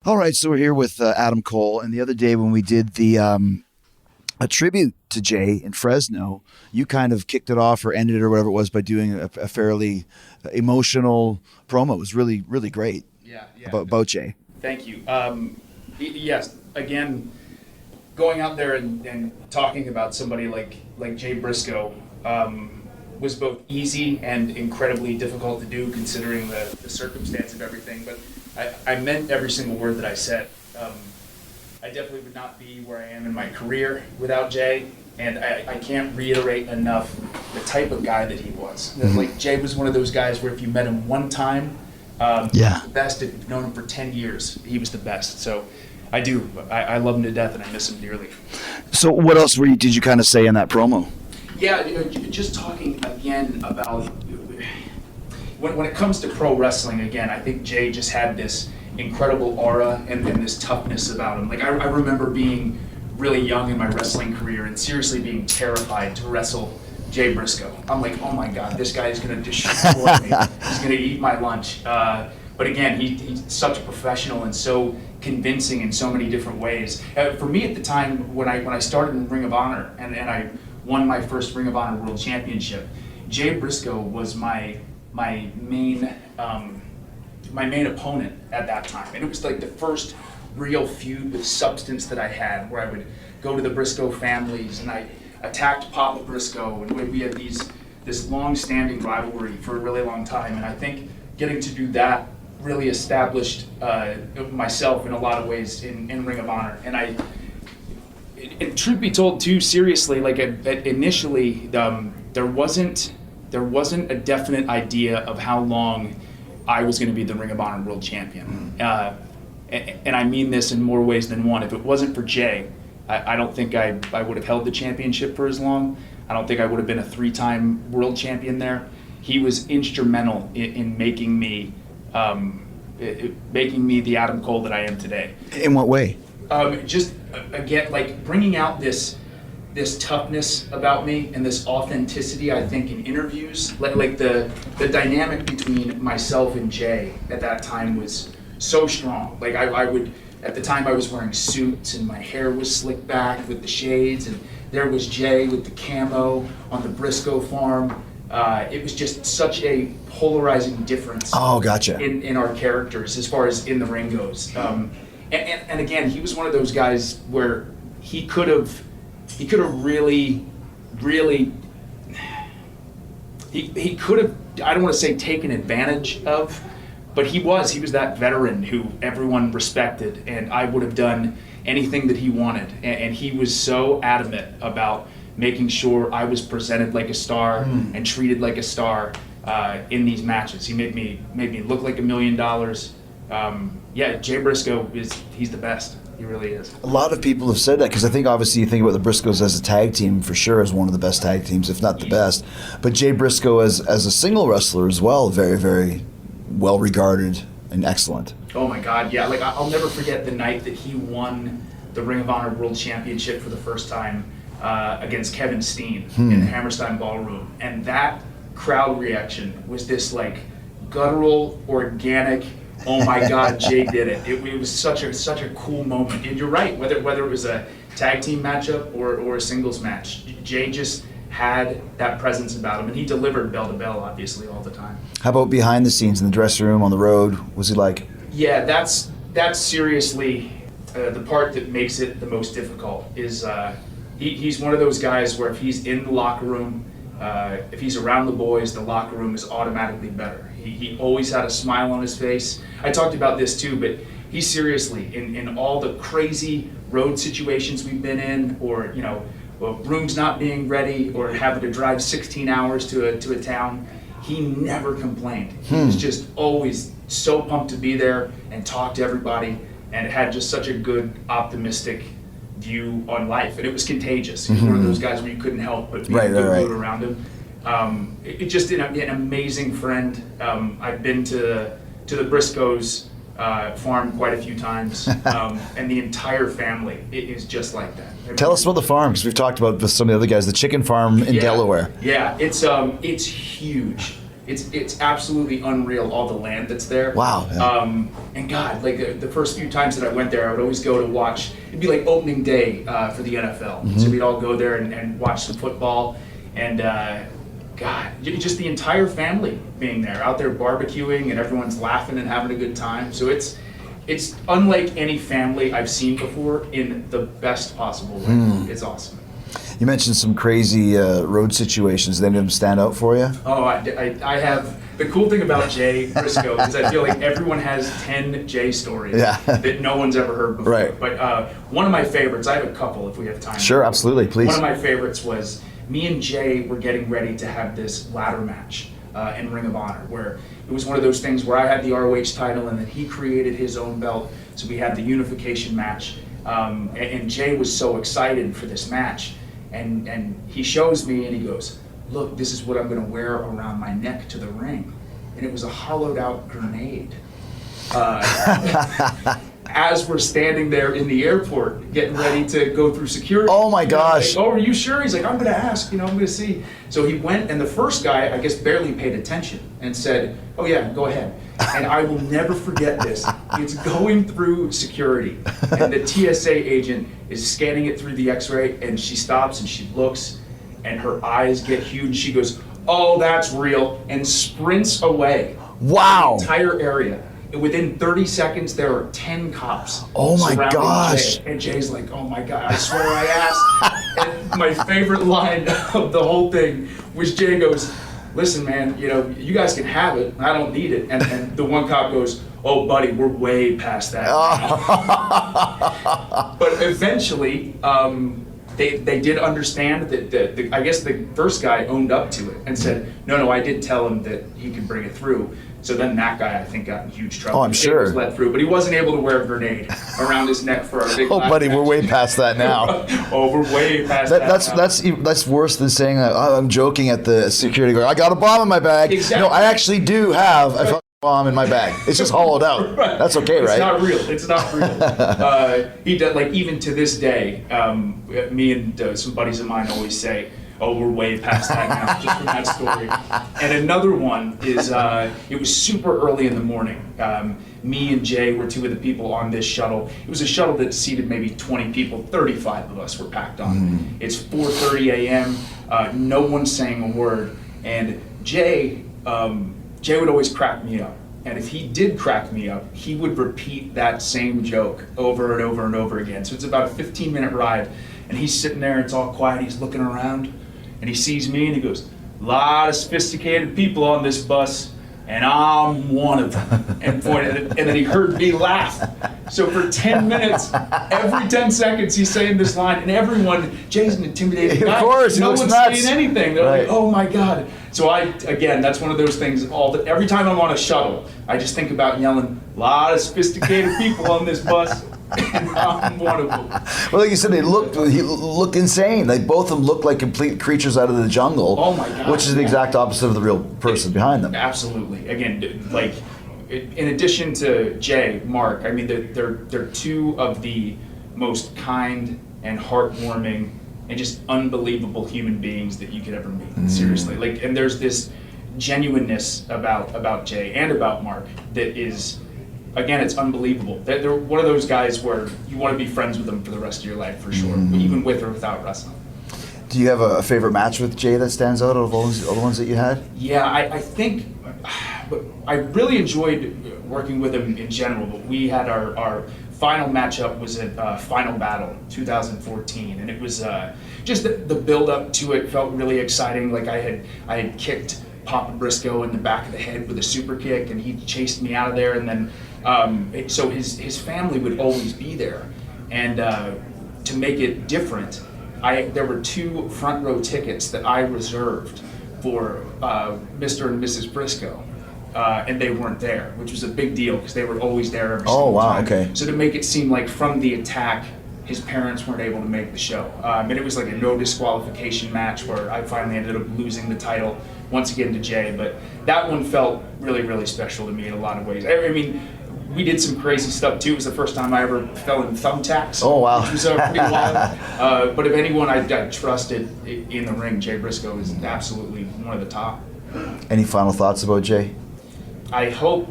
All right, so we're here with Adam Cole, and the other day when we did the a tribute to Jay in Fresno, you kind of kicked it off or ended it or whatever it was by doing a fairly emotional promo. It was really, really great. Yeah. About Jay. Thank you. Yes, again, going out there and talking about somebody like Jay Briscoe was both easy and incredibly difficult to do considering the circumstance of everything. But I meant every single word that I said. I definitely would not be where I am in my career without Jay, and I can't reiterate enough the type of guy that he was. Mm-hmm. Like, Jay was one of those guys where if you met him one time, Yeah. the best. If you've known him for 10 years, he was the best. So I do. I love him to death, and I miss him dearly. So what else did you kind of say in that promo? Yeah, just talking again about when it comes to pro wrestling, again, I think Jay just had this incredible aura and this toughness about him. Like, I remember being really young in my wrestling career and seriously being terrified to wrestle Jay Briscoe. I'm like, oh my God, this guy is going to destroy me. He's going to eat my lunch. But again, he's such a professional and so convincing in so many different ways. For me at the time, when I started in Ring of Honor and I won my first Ring of Honor World Championship, Jay Briscoe was my main opponent at that time. And it was like the first real feud with substance that I had, where I would go to the Briscoe families and I attacked Papa Briscoe, and we had this long-standing rivalry for a really long time. And I think getting to do that really established myself in a lot of ways in Ring of Honor. And truth be told too, seriously, like initially there wasn't a definite idea of how long I was going to be the Ring of Honor World Champion. And I mean this in more ways than one. If it wasn't for Jay, I don't think I would have held the championship for as long. I don't think I would have been a 3-time world champion there. He was instrumental in making me the Adam Cole that I am today. In what way? Just again, like bringing out this toughness about me and this authenticity, I think, in interviews. Like the dynamic between myself and Jay at that time was so strong. Like I would, at the time I was wearing suits and my hair was slicked back with the shades, and there was Jay with the camo on the Briscoe farm. It was just such a polarizing difference. Oh, gotcha. In our characters as far as in the ring goes. And again, he was one of those guys where he could have really, he could have, I don't want to say taken advantage of, but he was that veteran who everyone respected, and I would have done anything that he wanted. And he was so adamant about making sure I was presented like a star and treated like a star in these matches. He made me look like $1 million. Yeah, Jay Briscoe he's the best. He really is. A lot of people have said that, because I think obviously you think about the Briscoes as a tag team, for sure, as one of the best tag teams, if not the best. But Jay Briscoe as a single wrestler as well, very, very well regarded and excellent. Oh my God, yeah. Like, I'll never forget the night that he won the Ring of Honor World Championship for the first time against Kevin Steen in the Hammerstein Ballroom. And that crowd reaction was this like guttural, organic, oh my God, Jay did it. It was such a cool moment. And you're right, whether it was a tag team matchup or a singles match, Jay just had that presence about him, and he delivered bell to bell, obviously, all the time. How about behind the scenes in the dressing room, on the road? Was he like? Yeah, that's seriously the part that makes it the most difficult. Is he's one of those guys where if he's in the locker room, if he's around the boys, the locker room is automatically better. He always had a smile on his face. I talked about this too, but he seriously, in all the crazy road situations we've been in, or rooms not being ready, or having to drive 16 hours to a town, he never complained. He was just always so pumped to be there and talk to everybody, and had just such a good, optimistic view on life, and it was contagious. He was one of those guys where you couldn't help but be in a good mood around him. It just an amazing friend. I've been to the Briscoes farm quite a few times, and the entire family is just like that. Tell us about the farm, because we've talked about with some of the other guys, the chicken farm in Delaware. Yeah, it's huge. It's absolutely unreal, all the land that's there. Wow. Yeah. And God, like the first few times that I went there, I would always go to watch. It'd be like opening day for the NFL. So we'd all go there and watch some football. And God, just the entire family being there, out there barbecuing, and everyone's laughing and having a good time. So it's unlike any family I've seen before in the best possible way. It's awesome. You mentioned some crazy road situations. Did any of them stand out for you? Oh, I have. The cool thing about Jay Briscoe is I feel like everyone has 10 Jay stories that no one's ever heard before. Right. But one of my favorites, I have a couple if we have time. Sure, absolutely, please. One of my favorites was me and Jay were getting ready to have this ladder match in Ring of Honor, where it was one of those things where I had the ROH title and then he created his own belt. So we had the unification match. And Jay was so excited for this match. And he shows me and he goes, look, this is what I'm going to wear around my neck to the ring. And it was a hollowed out grenade. As we're standing there in the airport getting ready to go through security. Oh my gosh. Like, oh, are you sure? He's like, I'm going to ask, I'm going to see. So he went, and the first guy, I guess, barely paid attention and said, oh yeah, go ahead. And I will never forget this. It's going through security, and the TSA agent is scanning it through the x-ray, and she stops and she looks, and her eyes get huge. She goes, oh, that's real, and sprints away. Wow. The entire area. Within 30 seconds, there are 10 cops. Oh my gosh. Jay. And Jay's like, oh my God, I swear I asked. And my favorite line of the whole thing was Jay goes, listen, man, you guys can have it. I don't need it. And the one cop goes, oh, buddy, we're way past that. But eventually, they did understand that I guess the first guy owned up to it and said, no, I did tell him that he could bring it through. So then that guy, I think, got in huge trouble. Oh, I'm sure. He was let through, but he wasn't able to wear a grenade around his neck for a big. Oh, buddy, we're way past that now. Oh, we're way past that. That's worse than saying, oh, I'm joking at the security guard. I got a bomb in my bag. Exactly. No, I actually do have a fucking bomb in my bag. It's just hollowed out. Right. That's okay, right? It's not real. It's not real. He did, like, even to this day, me and some buddies of mine always say, oh, we're way past that now, just from that story. And another one is, it was super early in the morning. Me and Jay were two of the people on this shuttle. It was a shuttle that seated maybe 20 people, 35 of us were packed on. It's 4:30 a.m., no one's saying a word. And Jay would always crack me up. And if he did crack me up, he would repeat that same joke over and over and over again. So it's about a 15-minute ride. And he's sitting there, it's all quiet, he's looking around. And he sees me and he goes, a lot of sophisticated people on this bus, and I'm one of them. And then he heard me laugh. So for 10 minutes, every 10 seconds he's saying this line, and everyone, Jay's an intimidating guy. Of course, no one's saying anything. They're right. like, oh my God. So again, that's one of those things, every time I'm on a shuttle, I just think about yelling, a lot of sophisticated people on this bus. And I'm one of them. Well, like you said, he looked insane. Like both of them looked like complete creatures out of the jungle. Oh my God! Which is the exact opposite of the real person behind them. Absolutely. Again, like in addition to Jay, Mark, I mean, they're two of the most kind and heartwarming and just unbelievable human beings that you could ever meet. Seriously, like, and there's this genuineness about Jay and about Mark that is. Again, it's unbelievable. They're one of those guys where you want to be friends with them for the rest of your life, for sure, even with or without wrestling. Do you have a favorite match with Jay that stands out of all the ones that you had? Yeah, I think I really enjoyed working with him in general, but we had our final matchup was at Final Battle 2014, and it was just the build-up to it felt really exciting. Like I had kicked Papa Briscoe in the back of the head with a super kick, and he chased me out of there, and then so his family would always be there, and to make it different, there were 2 front row tickets that I reserved for Mr. and Mrs. Briscoe, and they weren't there, which was a big deal because they were always there every single time. Okay. So to make it seem like from the attack, his parents weren't able to make the show, and it was like a no disqualification match where I finally ended up losing the title once again to Jay, but that one felt really, really special to me in a lot of ways. I mean, we did some crazy stuff too. It was the first time I ever fell in thumbtacks. Oh, wow. Which was pretty wild. But if anyone I trusted in the ring, Jay Briscoe is absolutely one of the top. Any final thoughts about Jay? I hope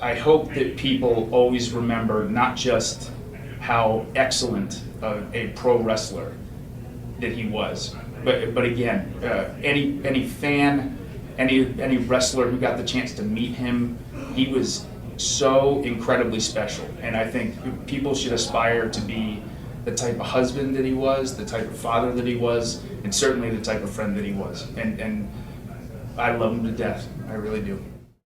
that people always remember not just how excellent a pro wrestler that he was, but again, any fan, any wrestler who got the chance to meet him, he was so incredibly special. And I think people should aspire to be the type of husband that he was, the type of father that he was, and certainly the type of friend that he was. And I love him to death. I really do.